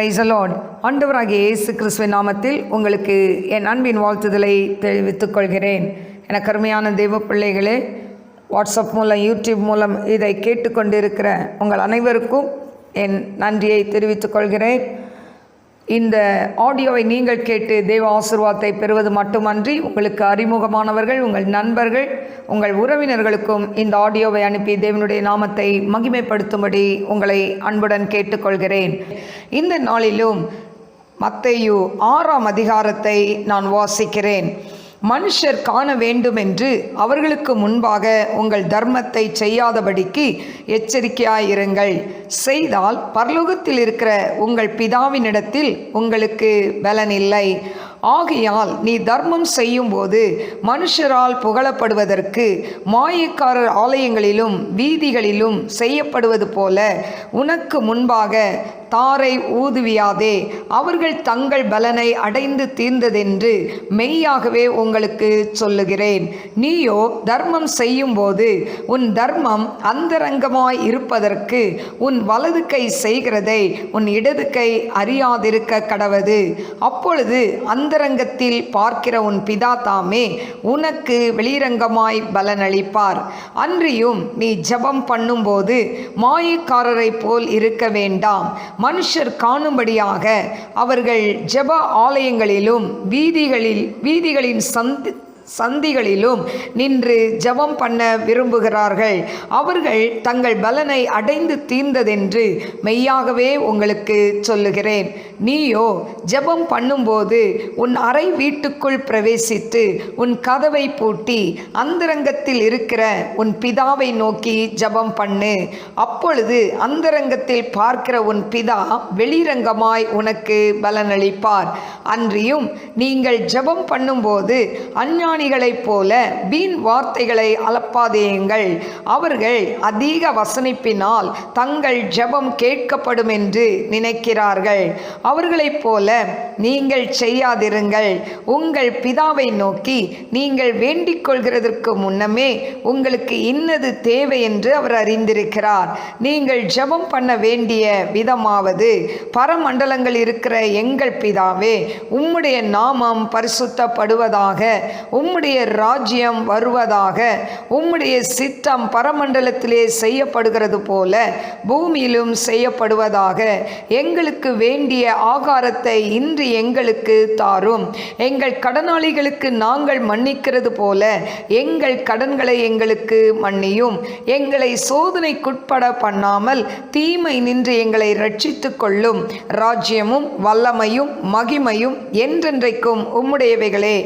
Praise the Lord. ஆண்டவராகிய இயேசு கிறிஸ்துவின் நாமத்தில் உங்களுக்கு என் அன்பின் வாழ்த்துதலை தெரிவித்துக் கொள்கிறேன். எனக்கு அருமையான தெய்வ பிள்ளைகளே, வாட்ஸ்அப் மூலம் யூடியூப் மூலம் இதை கேட்டுக்கொண்டிருக்கிற உங்கள் அனைவருக்கும் என் நன்றியை தெரிவித்துக் கொள்கிறேன். இந்த ஆடியோவை நீங்கள் கேட்டு தெய்வ ஆசீர்வாதத்தை பெறுவது மட்டுமன்றி, உங்களுக்கு அறிமுகமானவர்கள், உங்கள் நண்பர்கள், உங்கள் உறவினர்களுக்கும் இந்த ஆடியோவை அனுப்பி தேவனுடைய நாமத்தை மகிமைப்படுத்தும்படி உங்களை அன்புடன் கேட்டுக்கொள்கிறேன். இந்த நாளிலும் மத்தேயு 6ஆம் அதிகாரத்தை நான் வாசிக்கிறேன். மனுஷர் காண வேண்டுமென்று அவர்களுக்கு முன்பாக உங்கள் தர்மத்தை செய்யாதபடிக்கு எச்சரிக்கையாயிருங்கள். செய்தால் பரலோகத்தில் இருக்கிற உங்கள் பிதாவினிடத்தில் உங்களுக்கு பலனில்லை. ஆகையால் நீ தர்மம் செய்யும்போது மனுஷரால் புகழப்படுவதற்கு மாயக்காரர் ஆலயங்களிலும் வீதிகளிலும் செய்யப்படுவது போல உனக்கு முன்பாக தாரை ஊதுவியாதே. அவர்கள் தங்கள் பலனை அடைந்து தீர்ந்ததென்று மெய்யாகவே உங்களுக்கு சொல்லுகிறேன். நீயோ தர்மம் செய்யும்போது உன் தர்மம் அந்தரங்கமாய் இருப்பதற்கு உன் வலது கை செய்கிறதை உன் இடது கை அறியாதிருக்க கடவது. அப்பொழுது அந்தரங்கத்தில் பார்க்கிற உன் பிதா தாமே உனக்கு வெளிரங்கமாய் பலனளிப்பார். அன்றியும் நீ ஜெபம் பண்ணும்போது மாயக்காரரை போல் இருக்க வேண்டாம். மனுஷர் காணும்படியாக அவர்கள் ஜெப ஆலயங்களிலும் வீதிகளின் சந்திகளிலும் நின்று ஜெபம் பண்ண விரும்புகிறார்கள். அவர்கள் தங்கள் பலனை அடைந்து தீர்ந்ததென்று மெய்யாகவே உங்களுக்கு சொல்லுகிறேன். நீயோ ஜெபம் பண்ணும்போது உன் அறை வீட்டுக்குள் பிரவேசித்து உன் கதவை பூட்டி அந்தரங்கத்தில் இருக்கிற உன் பிதாவை நோக்கி ஜெபம் பண்ணு. அப்பொழுது அந்தரங்கத்தில் பார்க்கிற உன் பிதா வெளிரங்கமாய் உனக்கு பலனளிப்பார். அன்றியும் நீங்கள் ஜெபம் பண்ணும்போது அஞ்ஞானிகளைப் போல வீண் வார்த்தைகளை அலப்பாதேயுங்கள். அவர்கள் அதிக வசனிப்பினால் தங்கள் ஜெபம் கேட்கப்படும் என்று நினைக்கிறார்கள். அவர்களைப் போல நீங்கள் செய்யாதிருங்கள். உங்கள் பிதாவை நோக்கி நீங்கள் வேண்டிக் கொள்கிறதற்கு முன்னமே உங்களுக்கு இன்னது தேவை என்று அவர் அறிந்திருக்கிறார். நீங்கள் ஜெபம் பண்ண வேண்டிய விதமாவது, பரமண்டலங்கள் இருக்கிற எங்கள் பிதாவே, உம்முடைய நாமம் பரிசுத்தப்படுவதாக, உம்முடைய ராஜ்யம் வருவதாக, உம்முடைய சித்தம் பரமண்டலத்திலே செய்யப்படுகிறது போல பூமியிலும் செய்யப்படுவதாக. எங்களுக்கு வேண்டிய ஆகாரத்தை இன்று எங்களுக்கு தாரும். எங்கள் கடனாளிகளுக்கு நாங்கள் மன்னிக்கிறது போல எங்கள் கடன்களை எங்களுக்கு மன்னியும். எங்களை சோதனைக்குட்பட பண்ணாமல் தீமை நின்று எங்களை ரட்சித்துக் கொள்ளும். ராஜ்யமும் வல்லமையும் மகிமையும் என்றென்றைக்கும் உம்முடையவைகளே,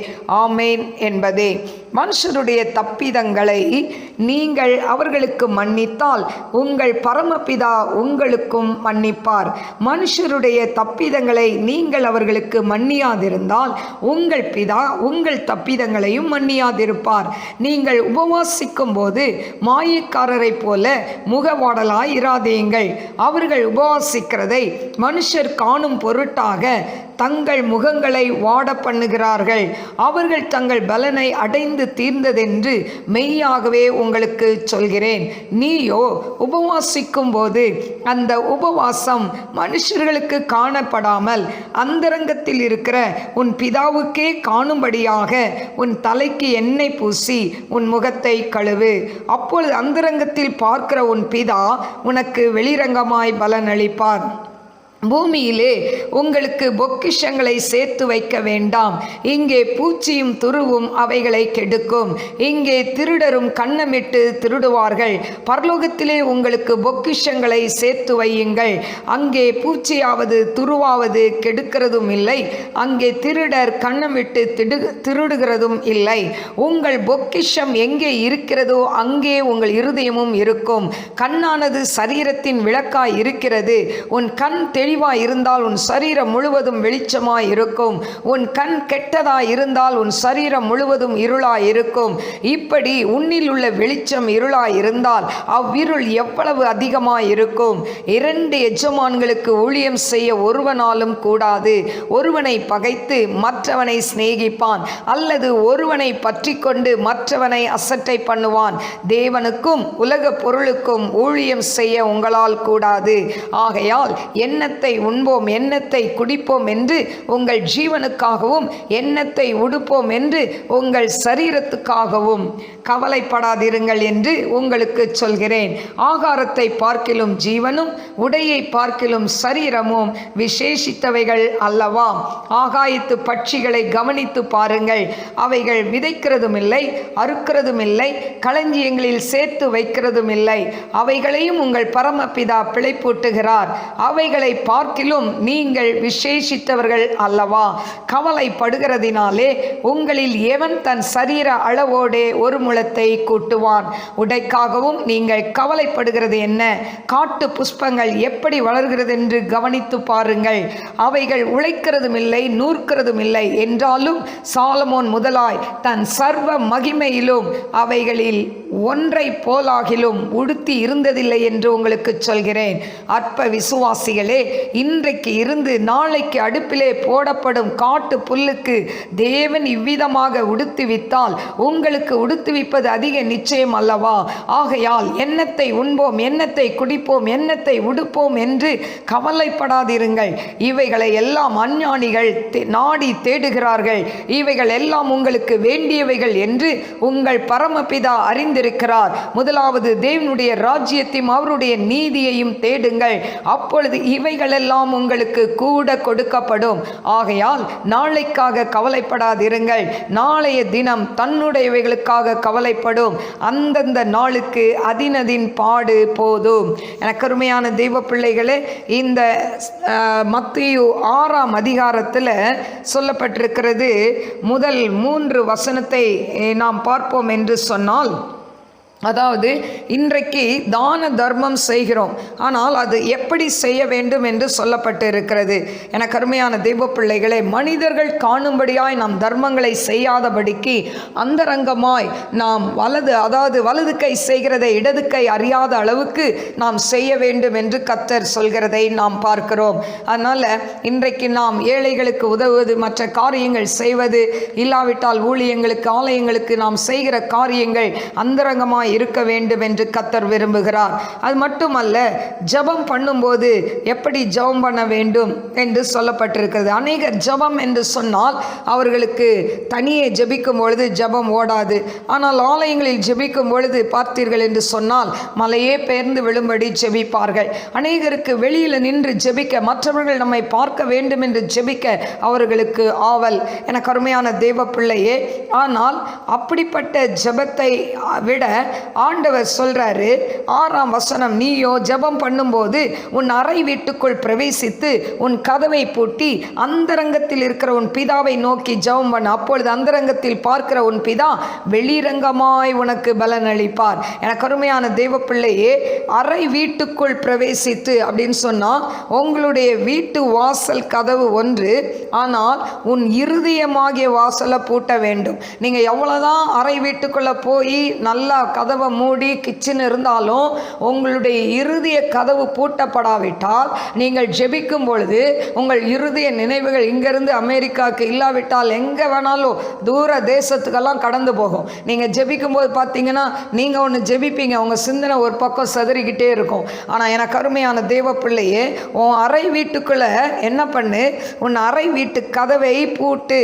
ஆமேன் என்பதே. மனுஷருடைய தப்பிதங்களை நீங்கள் அவர்களுக்கு மன்னித்தால் உங்கள் பரமபிதா உங்களுக்கும் மன்னிப்பார். மனுஷருடைய தப்பிதங்களை நீங்கள் அவர்களுக்கு மன்னியாதிருந்தால் உங்கள் பிதா உங்கள் தப்பிதங்களையும் மன்னியாதிருப்பார். நீங்கள் உபவாசிக்கும் போது மாயக்காரரை போல முகவாடலாய் இராதேயுங்கள். அவர்கள் உபவாசிக்கிறதை மனுஷர் காணும் பொருட்டாக தங்கள் முகங்களை வாட பண்ணுகிறார்கள். அவர்கள் தங்கள் பலனை அடைந்து தீர்ந்ததென்று மெய்யாகவே உங்களுக்கு சொல்கிறேன். நீயோ உபவாசிக்கும் போது அந்த உபவாசம் மனுஷர்களுக்கு காணப்படாமல் அந்தரங்கத்தில் இருக்கிற உன் பிதாவுக்கே காணும்படியாக உன் தலைக்கு எண்ணெய் பூசி உன் முகத்தை கழுவு. அப்பொழுது அந்தரங்கத்தில் பார்க்கிற உன் பிதா உனக்கு வெளிரங்கமாய் பலனளிப்பார். பூமியிலே உங்களுக்கு பொக்கிஷங்களை சேர்த்து வைக்க வேண்டாம். இங்கே பூச்சியும் துருவும் அவைகளை கெடுக்கும். இங்கே திருடரும் கன்னமிட்டு திருடுவார்கள். பரலோகத்திலே உங்களுக்கு பொக்கிஷங்களை சேர்த்து வையுங்கள். அங்கே பூச்சியாவது துருவாவது கெடுக்கிறதும் இல்லை. அங்கே திருடர் கன்னமிட்டு திருடுகிறதும் இல்லை. உங்கள் பொக்கிஷம் எங்கே இருக்கிறதோ அங்கே உங்கள் இருதயமும் இருக்கும். கண்ணானது சரீரத்தின் விளக்காய் இருக்கிறது. உன் கண் தெளிவாய் இருந்தால் உன் சரீரம் முழுவதும் வெளிச்சமாய் இருக்கும். உன் கண் கெட்டதாய் இருந்தால் உன் சரீரம் முழுவதும் இருளாய் இருக்கும். இப்படி உன்னில் உள்ள வெளிச்சம் இருளாய் இருந்தால் அவ்விருள் எவ்வளவு அதிகமாய் இருக்கும். 2 எஜமான்களுக்கு ஊழியம் செய்ய ஒருவனாலும் கூடாது. ஒருவனை பகைத்து மற்றவனை சிநேகிப்பான், அல்லது ஒருவனை பற்றி கொண்டு மற்றவனை அசட்டை பண்ணுவான். தேவனுக்கும் உலக பொருளுக்கும் ஊழியம் செய்ய உங்களால் கூடாது. ஆகையால் எண்ணத்தை எண்ணத்தை உண்போம், எண்ணத்தை குடிப்போம் என்று உங்கள் ஜீவனுக்காகவும், எண்ணத்தை உடுப்போம் என்று உங்கள் சரீரத்துக்காகவும் கவலைப்படாதிருங்கள் என்று உங்களுக்கு சொல்கிறேன். ஆகாரத்தை பார்க்கிலும் ஜீவனும், உடையை பார்க்கிலும் சரீரமும் விசேஷித்தவைகள் அல்லவா? ஆகாயத்து பட்சிகளை கவனித்து பாருங்கள். அவைகள் விதைக்கிறதும் இல்லை, அறுக்கிறதும் இல்லை, களஞ்சியங்களில் சேர்த்து வைக்கிறதும் இல்லை. அவைகளையும் உங்கள் பரமபிதா பிழைப்பூட்டுகிறார். அவைகளை பார்க்கிலும் நீங்கள் விசேஷித்தவர்கள் அல்லவா? கவலைப்படுகிறதினாலே உங்களில் எவன் தன் சரீர அளவோடே ஒரு முழத்தை கூட்டுவான்? உடைக்காகவும் நீங்கள் கவலைப்படுகிறது என்ன? காட்டு புஷ்பங்கள் எப்படி வளர்கிறது என்று கவனித்து பாருங்கள். அவைகள் உழைக்கிறதும் இல்லை, நூற்கிறதும் இல்லை. என்றாலும் சாலமோன் முதலாய் தன் சர்வ மகிமையிலும் அவைகளில் ஒன்றை போலாகிலும் உடுத்தி இருந்ததில்லை என்று உங்களுக்கு சொல்கிறேன். அற்ப விசுவாசிகளே, இன்றைக்கு இருந்து நாளைக்கு அடுப்பிலே போடப்படும் காட்டு புல்லுக்கு தேவன் இவ்விதமாக உடுத்துவித்தால் உங்களுக்கு உடுத்துவிப்பது அதிக நிச்சயம் அல்லவா? ஆகையால் எண்ணத்தை உண்போம், எண்ணத்தை குடிப்போம், எண்ணத்தை உடுப்போம் என்று கவலைப்படாதிருங்கள். இவைகளை எல்லாம் அஞ்ஞானிகள் நாடி தேடுகிறார்கள். இவைகள் எல்லாம் உங்களுக்கு வேண்டியவைகள் என்று உங்கள் பரமபிதா அறிந்திருக்கிறார். முதலாவது தேவனுடைய ராஜ்யத்தையும் அவருடைய நீதியையும் தேடுங்கள், அப்பொழுது இவைகளெல்லாம் உங்களுக்கு கூட கொடுக்கப்படும். ஆகையால் நாளைக்காக கவலைப்படாதிருங்கள். நாளைய தினம் தன்னுடையவைகளுக்காக கவலைப்படும். அந்தந்த நாளுக்கு அதினதின் பாடு போதும். எனக்கு அருமையான தெய்வ பிள்ளைகளே, இந்த மத்தேயு 6ஆம் அதிகாரத்தில் சொல்லப்பட்டிருக்கிறது. முதல் 3 வசனத்தை நாம் பார்ப்போம் என்று சொன்னால், அதாவது இன்றைக்கு தான தர்மம் செய்கிறோம், ஆனால் அது எப்படி செய்ய வேண்டும் என்று சொல்லப்பட்டு இருக்கிறது. எனக்கு அருமையான தெய்வ பிள்ளைகளே, மனிதர்கள் காணும்படியாய் நாம் தர்மங்களை செய்யாதபடிக்கு அந்தரங்கமாய் நாம் வலது கை செய்கிறதை இடது கை அறியாத அளவுக்கு நாம் செய்ய வேண்டும் என்று கர்த்தர் சொல்கிறதை நாம் பார்க்கிறோம். அதனால் இன்றைக்கு நாம் ஏழைகளுக்கு உதவுவது, மற்ற காரியங்கள் செய்வது, இல்லாவிட்டால் ஊழியங்களுக்கு, ஆலயங்களுக்கு நாம் செய்கிற காரியங்கள் அந்தரங்கமாய் இருக்க வேண்டும் என்று கர்த்தர் விரும்புகிறார். அது மட்டுமல்ல, ஜெபம் பண்ணும்போது எப்படி ஜெபம் பண்ண வேண்டும் என்று சொல்லப்பட்டிருக்கிறது. அநேகர் ஜெபம் என்று சொன்னால் அவர்களுக்கு தனியே ஜெபிக்கும் பொழுது ஜெபம் ஓடாது. ஆனால் ஆலயங்களில் ஜெபிக்கும் பொழுது பார்த்தீர்கள் என்று சொன்னால் மலையே பெயர்ந்து விழும்படி ஜெபிப்பார்கள். அநேகருக்கு வெளியில் நின்று ஜெபிக்க, மற்றவர்கள் நம்மை பார்க்க வேண்டும் என்று ஜெபிக்க அவர்களுக்கு ஆவல். எனக்கு அருமையான தேவ பிள்ளையே, ஆனால் அப்படிப்பட்ட ஜெபத்தை விட ஆண்டவர் சொல்றாரு 6ஆம் வசனம், நீயோ ஜெபம் பண்ணும்போது உன் அறை வீட்டுக்குள் பிரவேசித்து உன் கதவை பூட்டி அந்தரங்கத்தில் இருக்கிற உன் பிதாவை நோக்கி ஜெபம் பண்ண. அப்பொழுது அந்தரங்கத்தில் பார்க்கிற உன் பிதா வெளிரங்கமாய் உனக்கு பலன் அளிப்பார். எனக்கு அருமையான தெய்வ பிள்ளையே, அறை வீட்டுக்குள் பிரவேசித்து அப்படின்னு சொன்னா உங்களுடைய வீட்டு வாசல் கதவு ஒன்று, ஆனால் உன் இருதயமாகிய வாசலை பூட்ட வேண்டும். நீங்க எவ்வளவுதான் அறை வீட்டுக்குள்ள போய் நல்லா கதவை மூடி கிச்சன் இருந்தாலும் உங்களுடைய இருதய கதவு பூட்டப்படாவிட்டால், நீங்கள் ஜெபிக்கும் பொழுது உங்கள் இருதய நினைவுகள் இங்கிருந்து அமெரிக்காவுக்கு, இல்லாவிட்டால் எங்கே வேணாலும் தூர தேசத்துக்கெல்லாம் கடந்து போகும். நீங்கள் ஜெபிக்கும் போது பார்த்தீங்கன்னா நீங்கள் ஒன்று ஜெபிப்பீங்க, உங்கள் சிந்தனை ஒரு பக்கம் சதுரிக்கிட்டே இருக்கும். ஆனால் எனக்கு அருமையான தேவ பிள்ளையே, உன் அறை வீட்டுக்குள்ளே என்ன பண்ணு, உன் அறை வீட்டு கதவை பூட்டு.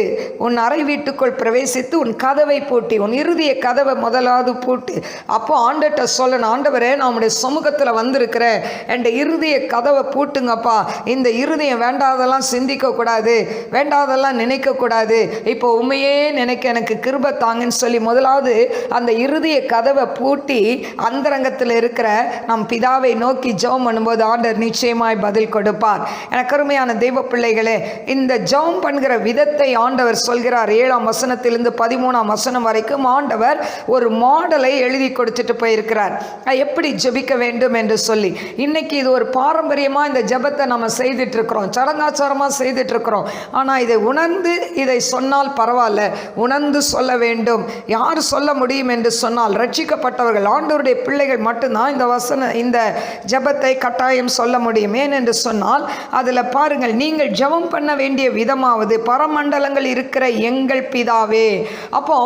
உன் அறை வீட்டுக்குள் பிரவேசித்து உன் கதவை பூட்டி, உன் இருதய கதவை முதலாவது பூட்டு. அப்போ ஆண்டவர்கிட்ட சொல்லணும், ஆண்டவரே நான் உடைய சமூகத்தில் வந்திருக்கிறேன், என் இருதய கதவை பூட்டுங்கப்பா. இந்த இருதயம் வேண்டாதெல்லாம் சிந்திக்கக்கூடாது, வேண்டாதெல்லாம் நினைக்கக்கூடாது, இப்போ உண்மையே நினைக்க எனக்கு கிருபை தாங்கன்னு சொல்லி முதலாவது அந்த இருதய கதவை பூட்டி அந்தரங்கத்தில் இருக்கிற நம் பிதாவை நோக்கி ஜெபம் பண்ணும்போது ஆண்டவர் நிச்சயமாய் பதில் கொடுப்பார். எனக்கு அருமையான தெய்வ பிள்ளைகளே, இந்த ஜெபம் பண்ணுகிற விதத்தை ஆண்டவர் சொல்கிறார். 7ஆம் வசனத்திலிருந்து 13ஆம் வசனம் வரைக்கும் ஆண்டவர் ஒரு மாடலை எழுதி கொடுத்துட்டு போயிருக்கிறார், எப்படி ஜெபிக்க வேண்டும் என்று சொல்லி. இன்னைக்கு இது ஒரு பாரம்பரியமாக இந்த ஜெபத்தை நம்ம செய்துட்டு இருக்கிறோம், சடங்காச்சாரமாக செய்துட்டு இருக்கிறோம். ஆனால் இதை உணர்ந்து இதை சொன்னால் பரவாயில்ல, உணர்ந்து சொல்ல வேண்டும். யார் சொல்ல முடியும் என்று சொன்னால் ரட்சிக்கப்பட்டவர்கள், ஆண்டவருடைய பிள்ளைகள் மட்டும்தான் இந்த ஜெபத்தை கட்டாயம் சொல்ல முடியும். ஏன் என்று சொன்னால் அதில் பாருங்கள், நீங்கள் ஜெபம் பண்ண வேண்டிய விதமாவது பரமண்டலங்கள் இருக்கிற எங்கள் பிதாவே. அப்போ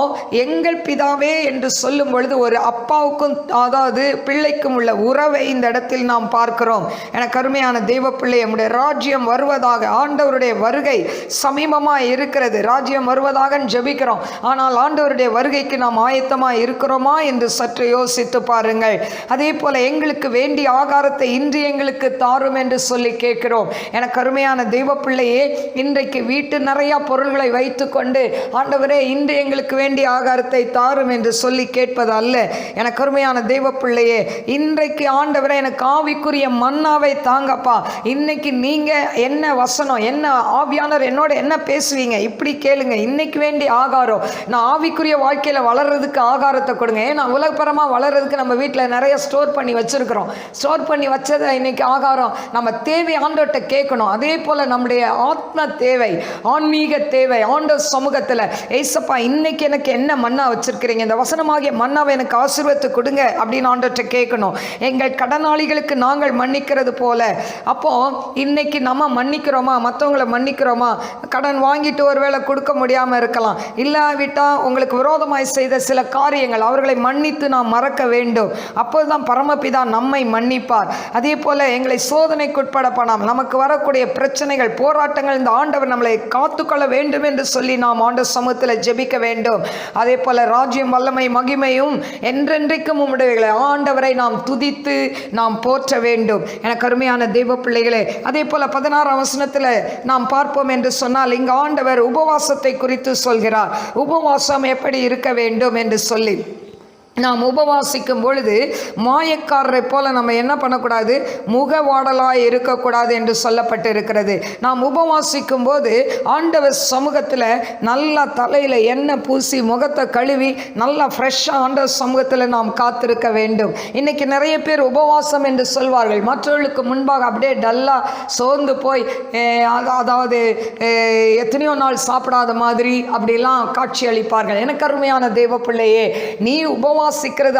எங்கள் பிதாவே என்று சொல்லும் பொழுது ஒரு அப்பாவுக்கும் அதாவது பிள்ளைக்கும் உள்ள உறவை இந்த இடத்தில் நாம் பார்க்கிறோம். எனக்கு அருமையான தெய்வ பிள்ளை, நம்முடைய ராஜ்யம் வருவதாக, ஆண்டவருடைய வருகை சமீபமாக இருக்கிறது. ராஜ்யம் வருவதாக ஜெபிக்கிறோம், ஆனால் ஆண்டவருடைய வருகைக்கு நாம் ஆயத்தமாக இருக்கிறோமா என்று சற்று யோசித்து பாருங்கள். அதே போல எங்களுக்கு வேண்டிய ஆகாரத்தை இன்று எங்களுக்கு தாரும் என்று சொல்லி கேட்கிறோம். எனக்கு அருமையான தெய்வ பிள்ளையே, இன்றைக்கு வீட்டு நிறைய பொருள்களை வைத்து கொண்டு ஆண்டவரே இன்று எங்களுக்கு வேண்டிய ஆகாரத்தை தாரும் என்று சொல்லி கேட்பது அல்ல. எனக்கு அருமையான தெய்வ பிள்ளையே, இன்றைக்கு ஆண்டவரே எனக்கு ஆவிக்குரிய மன்னாவை தாங்கப்பா. இன்னைக்கு நீங்க என்ன வசனம், என்ன ஆவியானவர் என்னோட என்ன பேசுவீங்க, இப்படி கேளுங்க. இன்னைக்கு வேண்டிய ஆகாரம், நான் ஆவிக்குரிய வாழ்க்கையில வளர்றதுக்கு ஆகாரத்தை கொடுங்க. ஏன்னா உலகப்பரமா வளர்றதுக்கு நம்ம வீட்டில் நிறைய ஸ்டோர் பண்ணி வச்சிருக்கிறோம். ஸ்டோர் பண்ணி வச்சதை இன்னைக்கு ஆகாரம் நம்ம தேவை ஆண்டவர்கிட்ட கேட்கணும். அதே போல நம்முடைய ஆத்ம தேவை, ஆன்மீக தேவை, ஆண்டவர் சமூகத்தில் ஏசப்பா இன்னைக்கு எனக்கு என்ன மன்னா வச்சிருக்கிறீங்க, இந்த வசனமாகிய மன்னாவை எனக்கு ஆசீர்வதித்து கொடுங்க அப்படின்னு ஆண்டவர்கிட்ட கேட்கணும். எங்கள் கடனாளிகளுக்கு நாங்கள் மன்னிக்கிறது போல. அப்போ இன்னைக்கு நம்ம மன்னிக்கிறோமா, மற்றவங்களை மன்னிக்கிறோமா? கடன் வாங்கிட்டு ஒருவேளை கொடுக்க முடியாமல் இருக்கலாம், இல்லாவிட்டா உங்களுக்கு விரோதமாய் செய்த சில காரியங்கள் அவர்களை மன்னித்து நாம் மறக்க வேண்டும். அப்போதுதான் பரமபிதா நம்மை மன்னிப்பார். அதே போல எங்களை சோதனைக்குட்பட பண்ணாமல் நமக்கு வரக்கூடிய பிரச்சனைகள், போராட்டங்கள், இந்த ஆண்டவர் நம்மளை காத்துக்கொள்ள வேண்டும் என்று சொல்லி நாம் ஆண்டவர் சமூகத்தில் ஜெபிக்க வேண்டும். அதே போல ராஜ்யம், வல்லமை, மகிமையும் என்றென்றைக்கும் உம்முடையவைகளை ஆண்டவரை நாம் துதித்து நாம் போற்ற வேண்டும். எனக்கு அருமையான தெய்வ பிள்ளைகளே, அதே போல 16ஆம் வசனத்தில் நாம் பார்ப்போம் என்று சொன்னால், இங்கு ஆண்டவர் உபவாசத்தை குறித்து சொல்கிறார். உபவாசம் எப்படி இருக்க வேண்டும் என்று சொல்லி, நாம் உபவாசிக்கும் பொழுது மாயக்காரரை போல நம்ம என்ன பண்ணக்கூடாது, முகவாடலாய் இருக்கக்கூடாது என்று சொல்லப்பட்டு இருக்கிறது. நாம் உபவாசிக்கும் போது ஆண்டவர் சமூகத்தில் நல்லா தலையில் எண்ணெய் பூசி முகத்தை கழுவி நல்லா ஃப்ரெஷ்ஷாக ஆண்டவர் சமூகத்தில் நாம் காத்திருக்க வேண்டும். இன்றைக்கி நிறைய பேர் உபவாசம் என்று சொல்வார்கள், மற்றவர்களுக்கு முன்பாக அப்படியே டல்லாக சோர்ந்து போய் அதாவது எத்தனையோ நாள் சாப்பிடாத மாதிரி அப்படிலாம் காட்சி அளிப்பார்கள். எனக்கு அருமையான தெய்வ பிள்ளையே, நீ உபவாசிக்கிறது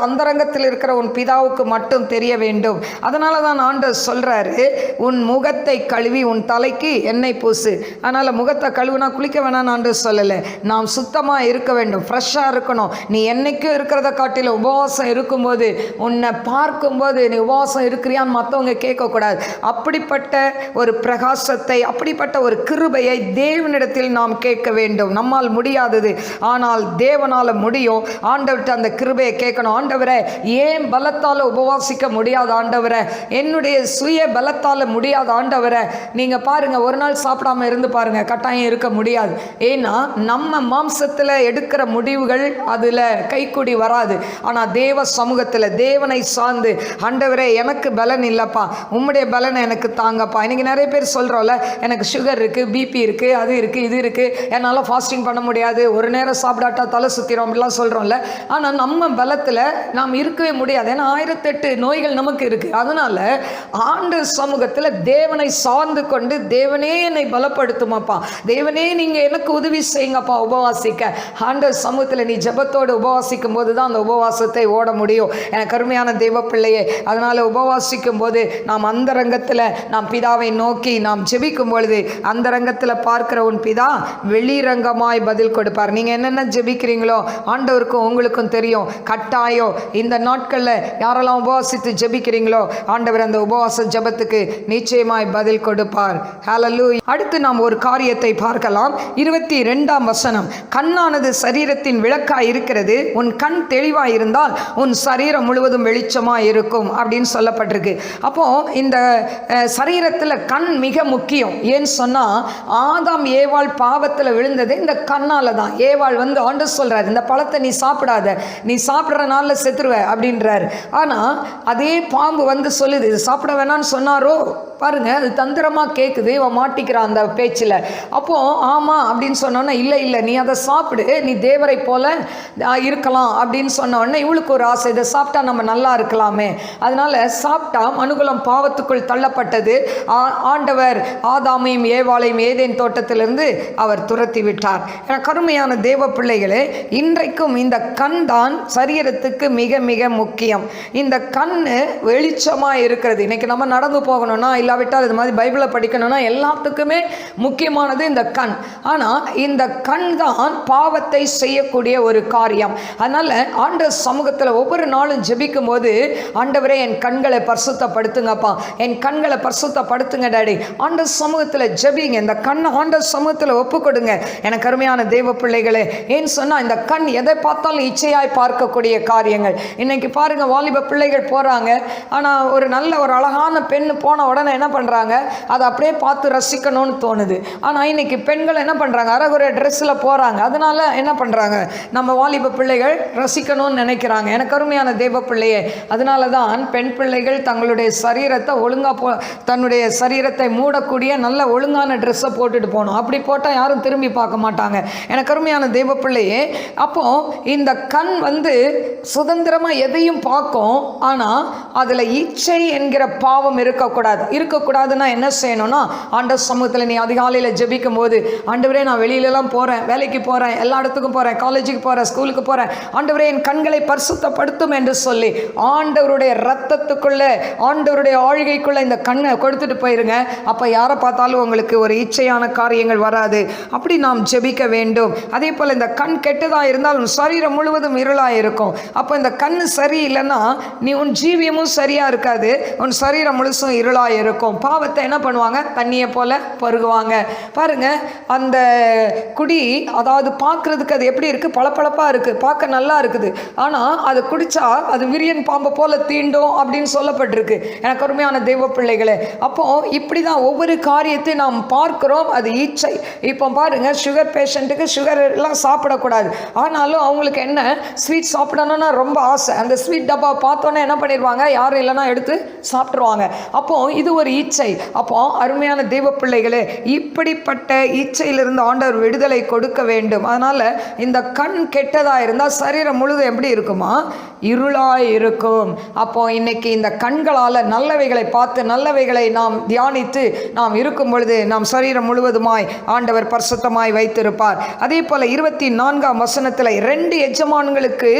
அந்தரங்கத்தில் இருக்கிற உன் பிதாவுக்கு மட்டும் தெரிய வேண்டும். அதனால தான் ஆண்டவர் சொல்றாரு, உன் முகத்தை கழுவி உன் தலைக்கு எண்ணெய் பூசு. அதனால முகத்தை கழுவுனா குளிக்க வேணாம்னு ஆண்டவர் சொல்லலை, நாம் சுத்தமாக இருக்க வேண்டும், ஃப்ரெஷ்ஷாக இருக்கணும். நீ என்னைக்கும் இருக்கிறத காட்டில உபவாசம் இருக்கும்போது உன்னை பார்க்கும்போது நீ உபவாசம் இருக்கிறியான்னு மற்றவங்க கேட்கக்கூடாது. அப்படிப்பட்ட ஒரு பிரகாசத்தை, அப்படிப்பட்ட ஒரு கிருபையை தேவனிடத்தில் நாம் கேட்க வேண்டும். நம்மால் முடியாதது, ஆனால் தேவனால் முடியும். ஆண்டவர்கிட்ட அந்த கிருபையை கேட்கணும். ஆண்டவரே, ஏன் பலத்தால் உபவாசிக்க முடியாது ஆண்டவரே, என்னுடைய சுய பலத்தால் முடியாது ஆண்டவரே. நீங்கள் பாருங்க, ஒரு நாள் சாப்பிடாம இருந்து பாருங்க, கட்டாயம் இருக்க முடியாது. ஏன்னா நம்ம மாம்சத்தில் எடுக்கிற முடிவுகள் அதில் கைக்கூடி வராது. ஆனால் தேவ சமூகத்தில் தேவனை சார்ந்து, ஆண்டவரே எனக்கு பலன் இல்லைப்பா, உம்முடைய பலனை எனக்கு தாங்கப்பா. இன்னைக்கு நிறைய பேர் சொல்கிறோம்ல, எனக்கு சுகர் இருக்குது, பிபி இருக்குது, அது இருக்குது, இது இருக்குது, என்னால் ஃபாஸ்டிங் பண்ண முடியாது, ஒரு நேரம் சாப்பிடாட்டா தலை சுற்றிடும் அப்படிலாம் சொல்கிறோம்ல. ஆனால் நம்ம பலத்தில் நாம் இருக்கவே முடியாது. ஏன்னா 1008 நோய்கள் நமக்கு இருக்குது. அதனால் ஆண்டு சமூகத்தில் தேவனை சார்ந்து கொண்டு, தேவனே என்னை பலப்படுத்துமாப்பா, தேவனே நீங்கள் எனக்கு உதவி செய்யுங்கப்பா உபவாசிக்க. ஆண்டவர் சமூகத்தில் நீ ஜெபத்தோடு உபவாசிக்கும் போது தான் அந்த உபவாசத்தை ஓட முடியும். எனக்கு அருமையான தெய்வ பிள்ளையே, அதனால் உபவாசிக்கும் போது நாம் அந்தரங்கத்தில் நாம் பிதாவை நோக்கி நாம் ஜெபிக்கும் பொழுது, அந்தரங்கத்தில் பார்க்கிற உன் பிதா வெளிரங்கமாய் பதில் கொடுப்பார். நீங்கள் என்னென்ன ஜெபிக்கிறீங்களோ ஆண்டவருக்கும் உங்களுக்கும் தெரியும். கட்டாயம் இந்த நாட்களில் யாரெல்லாம் உபவாசித்து ஜெபிக்கிறீங்களோ ஆண்டவர் அந்த உபவாச ஜெபத்துக்கு நிச்சயமாய் பதில் கொடுப்பார். ஹல்லேலூயா. அடுத்து நாம் ஒரு காரியத்தை பார்க்கலாம். 22ஆம் வசனம், கண்ணானது சரீரத்தின் விளக்காய் இருக்கிறது, உன் கண் தெளிவாய் இருந்தால் உன் சரீரம் முழுவதும் வெளிச்சமாக இருக்கும் அப்படின்னு சொல்லப்பட்டிருக்கு. அப்போ இந்த சரீரத்தில் கண் மிக முக்கியம். ஏன்னு சொன்னால், ஆதாம் ஏவாள் பாவத்தில் விழுந்தது இந்த கண்ணால் தான். ஏவாள் வந்து ஆண்டவர் சொல்றாரு, இந்த பழத்தை நீ சாப்பிடாத, நீ சாப்பிட்ற நாளில் செத்துருவ அப்படின்றார். ஆனால் அதே பாம்பு வந்து சொல்லுது, இது சாப்பிட வேணான்னு சொன்னாரோ பாருங்க, அது தந்திரமாக கேட்குது, இவன் மாட்டிக்கிறான் அந்த பேச்சில். அப்போ ஆமாம் அப்படின்னு சொன்னோன்னா, இல்லை இல்லை நீ அதை சாப்பிடு, நீ தேவரை போல இருக்கலாம் அப்படின்னு சொன்னோடனே இவளுக்கு ஒரு ஆசை, இதை சாப்பிட்டா நம்ம நல்லா இருக்கலாமே. அதனால சாப்பிட்டா மனுகுலம் பாவத்துக்குள் தள்ளப்பட்டது. ஆண்டவர் ஆதாமையும் ஏவாளையும் ஏதேன் தோட்டத்திலிருந்து அவர் துரத்தி விட்டார். கருமையான தேவ பிள்ளைகளே, இன்றைக்கும் இந்த கண் தான் சரீரத்துக்கு மிக மிக முக்கியம். இந்த கண் வெளிச்சமாக இருக்கிறது. இன்னைக்கு நம்ம நடந்து போகணும்னா, இல்லை இல்லாவிட்டால் இது மாதிரி பைபிளை படிக்கணும்னா எல்லாத்துக்குமே முக்கியமானது இந்த கண். ஆனால் இந்த கண் தான் பாவத்தை செய்யக்கூடிய ஒரு காரியம். அதனால் ஆண்டவர் சமூகத்தில் ஒவ்வொரு நாளும் ஜெபிக்கும் போது, ஆண்டவரே என் கண்களை பரிசுத்தப்படுத்துங்கப்பா, என் கண்களை பரிசுத்தப்படுத்துங்க டாடி. ஆண்டவர் சமூகத்தில் ஜெபிங்க, இந்த கண்ணை ஆண்டவர் சமூகத்தில் ஒப்பு கொடுங்க. எனக்கு அருமையான தேவ பிள்ளைகளே, ஏன்னு சொன்னால் இந்த கண் எதை பார்த்தாலும் இச்சையாய் பார்க்கக்கூடிய காரியங்கள். இன்னைக்கு பாருங்க, வாலிப பிள்ளைகள் போகிறாங்க, ஆனால் ஒரு நல்ல ஒரு அழகான பெண் போன உடனே என்ன பண்ணுறாங்க, அதை அப்படியே பார்த்து ரசிக்கணும்னு தோணுது. ஆனால் இன்னைக்கு பெண்கள் என்ன பண்ணுறாங்க, அரைகுறை ட்ரெஸ்ஸில் போகிறாங்க. அதனால என்ன பண்ணுறாங்க, நம்ம வாலிப பிள்ளைகள் ரசிக்கணும்னு நினைக்கிறாங்க. எனக்கு அருமையான தேவ பிள்ளையே, அதனால தான் பெண் பிள்ளைகள் தங்களுடைய சரீரத்தை ஒழுங்காக தன்னுடைய சரீரத்தை மூடக்கூடிய நல்ல ஒழுங்கான ட்ரெஸ்ஸை போட்டுட்டு போகணும். அப்படி போட்டால் யாரும் திரும்பி பார்க்க மாட்டாங்க. எனக்கு அருமையான தேவ பிள்ளையே, அப்போ இந்த கண் சுதந்திரமாக எதையும் பார்க்கும். ஆனால் அதில் இச்சை என்கிற பாவம் இருக்கக்கூடாதுன்னா என்ன செய்யணும்னா, ஆண்டவர் சமூகத்தில் நீ அதிகாலையில் ஜெபிக்கும் போது, ஆண்டவரே நான் வெளியிலலாம் போகிறேன், வேலைக்கு போகிறேன், எல்லா இடத்துக்கும் போகிறேன், காலேஜுக்கு போகிறேன், ஸ்கூலுக்கு போகிறேன், ஆண்டவரே என் கண்களை பரிசுத்தப்படுத்தும் என்று சொல்லி ஆண்டவருடைய ரத்தத்துக்குள்ளே, ஆண்டவருடைய ஆழ்கைக்குள்ளே இந்த கண்ணை கொடுத்துட்டு போயிருங்க. அப்போ யாரை பார்த்தாலும் உங்களுக்கு ஒரு இச்சையான காரியங்கள் வராது. அப்படி நாம் ஜெபிக்க வேண்டும். அதே போல் இந்த கண் கெட்டதாக இருந்தால் உன் சரீரம் முழுவதும் இருளாக இருக்கும். அப்போ இந்த கண் சரியில்லைன்னா நீ உன் ஜீவியமும் சரியாக இருக்காது, உன் சரீரம் முழுசும் இருளாக இருக்கும். பாவத்தை என்ன பண்ணுவாங்க, தண்ணியை போல பருகுவாங்க. பாருங்க, அந்த குடி அதாவது பார்க்கறதுக்கு அது எப்படி இருக்குது, பளபளப்பாக இருக்குது, பார்க்க நல்லா இருக்குது. ஆனால் அது குடித்தா அது விரியன் பாம்பை போல தீண்டும் அப்படின்னு சொல்லப்பட்டிருக்கு. எனக்கு அருமையான தெய்வ பிள்ளைகளே, அப்போ இப்படி தான் ஒவ்வொரு காரியத்தையும் நாம் பார்க்கிறோம். அது இச்சை. இப்போ பாருங்க, சுகர் பேஷண்ட்டுக்கு சுகர் எல்லாம் சாப்பிடக்கூடாது. ஆனாலும் அவங்களுக்கு என்ன, ஸ்வீட் சாப்பிடணும்னா ரொம்ப ஆசை. அந்த ஸ்வீட் டப்பா பார்த்தோன்னே என்ன பண்ணிடுவாங்க, யாரும் இல்லைன்னா எடுத்து சாப்பிட்ருவாங்க. அப்போ இது ஒரு இச்சை. அப்போ அருமையான தெய்வ பிள்ளைகளே, இப்படிப்பட்ட இச்சையிலிருந்து ஆண்டவர் விடுதலை கொடுக்க வேண்டும். அதனால் இந்த கண் கெட்டதாக இருந்தால் சரீரம் முழுதும் எப்படி இருக்குமா, இருளாய் இருக்கும். அப்போ இன்னைக்கு இந்த கண்களால் நல்லவைகளை பார்த்து நல்லவைகளை நாம் தியானித்து நாம் இருக்கும் பொழுது நாம் சரீரம் முழுவதுமாய் ஆண்டவர் பரிசுத்தமாய் வைத்திருப்பார். அதே போல் 24ஆம் வசனத்தில் 2 எஜமான்களுக்கு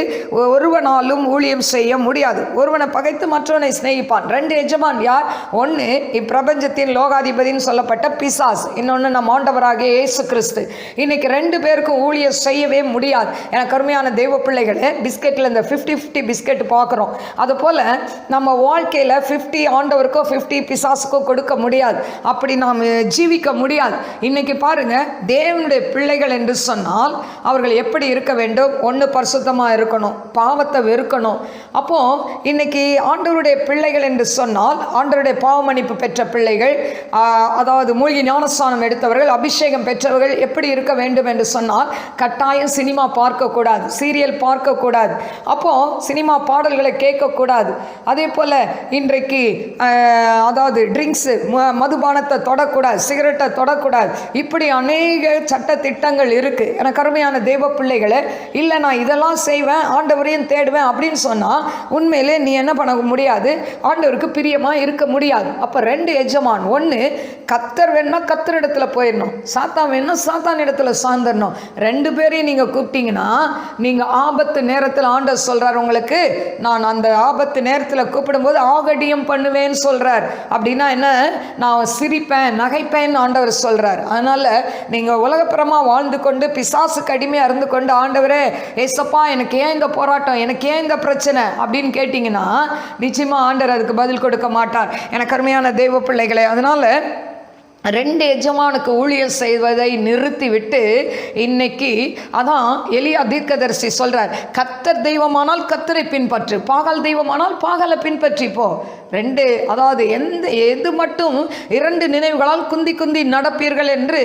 ஒருவனாலும் ஊழியம் செய்ய முடியாது, ஒருவனை பகைத்து மற்றவனை சிநேகிப்பான். 2 எஜமான் யார், ஒன்று இப்பிரபஞ்சத்தின் லோகாதிபதினு சொல்லப்பட்ட பிசாஸ், இன்னொன்று நம் ஆண்டவராகிய இயேசு கிறிஸ்து. இன்னைக்கு 2 பேருக்கும் ஊழியம் செய்யவே முடியாது. எனக்கு அருமையான தெய்வ பிள்ளைகளே, பிஸ்கெட்டில் இந்த 50-50 பிஸ்கெட் பார்க்குறோம். அதுபோல் நம்ம வாழ்க்கையில் 50 ஆண்டவருக்கோ 50 பிசாசுக்கோ கொடுக்க முடியாது. அப்படி நாம் ஜீவிக்க முடியாது. இன்னைக்கு பாருங்க, தேவனுடைய பிள்ளைகள் என்று சொன்னால் அவர்கள் எப்படி இருக்க வேண்டும், ஒன்று பரிசுத்தமாக இருக்கணும், பாவத்தை வெறுக்கணும். அப்போ இன்னைக்கு ஆண்டவருடைய பிள்ளைகள் என்று சொன்னால் ஆண்டவருடைய பாவ மன்னிப்பு பெற்ற பிள்ளைகள், அதாவது மூழ்கி ஞானஸ்தானம் எடுத்தவர்கள், அபிஷேகம் பெற்றவர்கள் எப்படி இருக்க வேண்டும் என்று சொன்னால் கட்டாயம் சினிமா பார்க்கக்கூடாது, சீரியல் பார்க்கக்கூடாது, அப்போ சினிமா பாடல்களை கேட்கக்கூடாது. அதே போல் இன்றைக்கு அதாவது ட்ரிங்க்ஸு, மதுபானத்தை தொடக்கூடாது, சிகரெட்டை தொடக்கூடாது. இப்படி அநேக சட்ட திட்டங்கள் இருக்குது. எனக்கு அருமையான தேவ பிள்ளைகளை, இல்லை நான் இதெல்லாம் செய்வேன், ஆண்டவரையும் தேடுவேன் அப்படின்னு சொன்னால் உண்மையிலே நீ என்ன பண்ண முடியாது, ஆண்டவருக்கு பிரியமாக இருக்க முடியாது. அப்போ 2 எஜமான், ஒன்று கத்தர் வேணும்னா கத்தர் இடத்துல போயிடணும், சாத்தான் வேணும்னா சாத்தான் இடத்துல சார்ந்துடணும். 2 பேரையும் நீங்கள் கூப்பிட்டீங்கன்னா நீங்கள் ஆபத்து நேரத்தில் ஆண்டவர் சொல்கிறார், உங்களுக்கு நான் அந்த ஆபத்து நேரத்தில் கூப்பிடும்போது ஆகடியம் பண்ணுவேன்னு சொல்கிறார். அப்படின்னா என்ன, நான் சிரிப்பேன் நகைப்பேன் ஆண்டவர் சொல்கிறார். அதனால் நீங்கள் உலகப்புறமாக வாழ்ந்து கொண்டு பிசாசுக்கு அடிமையாக இருந்து கொண்டு, ஆண்டவரே ஏசப்பா எனக்கு ஏன் இந்த போராட்டம், எனக்கு ஏன் இந்த பிரச்சனை அப்படின்னு கேட்டிங்கன்னா நிச்சயமாக ஆண்டவர் அதுக்கு பதில் கொடுக்க மாட்டார். எனக்கு அருமையான தெய்வ பிள்ளைகளே, அதனால் 2 எஜமானுக்கு ஊழியம் செய்வதை நிறுத்திவிட்டு இன்னைக்கு அதான் எலியா தீர்க்கதரிசி சொல்கிறார், கத்தர் தெய்வமானால் கத்தரை பின்பற்று, பாகால் தெய்வமானால் பாகாலை பின்பற்றி போ. 2 அதாவது எது மட்டும் 2 நினைவுகளால் குந்தி குந்தி நடப்பீர்கள் என்று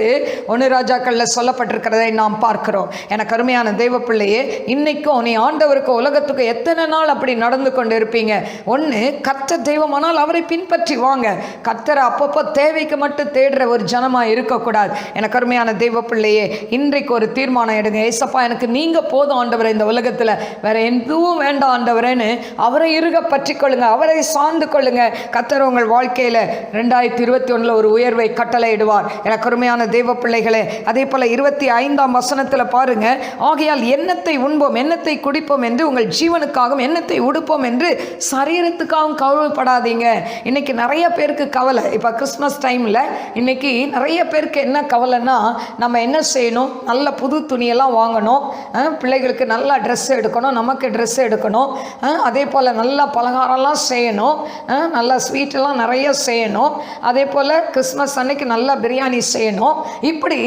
1 ராஜாக்களில் சொல்லப்பட்டிருக்கிறதை நாம் பார்க்கிறோம். எனக்கு அருமையான தெய்வ பிள்ளையே, இன்னைக்கும் நீ ஆண்டவருக்கு உலகத்துக்கு எத்தனை நாள் அப்படி நடந்து கொண்டு இருப்பீங்க. ஒன்று, கர்த்தர் தெய்வமானால் அவரை பின்பற்றி வாங்க. கர்த்தரை அப்பப்போ தேவைக்கு மட்டும் தேடுற ஒரு ஜனமாக இருக்கக்கூடாது. எனக்கு அருமையான தெய்வ பிள்ளையே, இன்றைக்கு ஒரு தீர்மானம் எடுங்க. ஏசப்பா எனக்கு நீங்கள் போதும் ஆண்டவரே, இந்த உலகத்தில் வேற எதுவும் வேண்டாம் ஆண்டவரேன்னு அவரை இருக பற்றி கொள்ளுங்க, அவரை சார்ந்து கொள்ளுங்க. கர்த்தர் உங்கள் வாழ்க்கையில் 2021 ஒரு உயர்வை கட்டளையிடுவார். எனக்கு அருமையான தெய்வ பிள்ளைகளே, அதே போல 25ஆம் வசனத்தில் பாருங்க, ஆகையால் எண்ணத்தை உண்போம் எண்ணத்தை குடிப்போம் என்று உங்கள் ஜீவனுக்காகவும் எண்ணத்தை உடுப்போம் என்று சரீரத்துக்காகவும் கவலைப்படாதீங்க. இன்னைக்கு நிறைய பேருக்கு கவலை. இப்போ கிறிஸ்மஸ் டைமில் இன்னைக்கு நிறைய பேருக்கு என்ன கவலைன்னா, நம்ம என்ன செய்யணும், நல்ல புது துணியெல்லாம் வாங்கணும், பிள்ளைகளுக்கு நல்லா ட்ரெஸ் எடுக்கணும், நமக்கு ட்ரெஸ் எடுக்கணும், அதே போல் நல்லா பலகாரம்லாம் செய்யணும், நல்லா ஸ்வீட்டெல்லாம் நிறைய செய்யணும், அதே போல் கிறிஸ்மஸ் அன்னைக்கு நல்லா பிரியாணி செய்யணும். இப்படி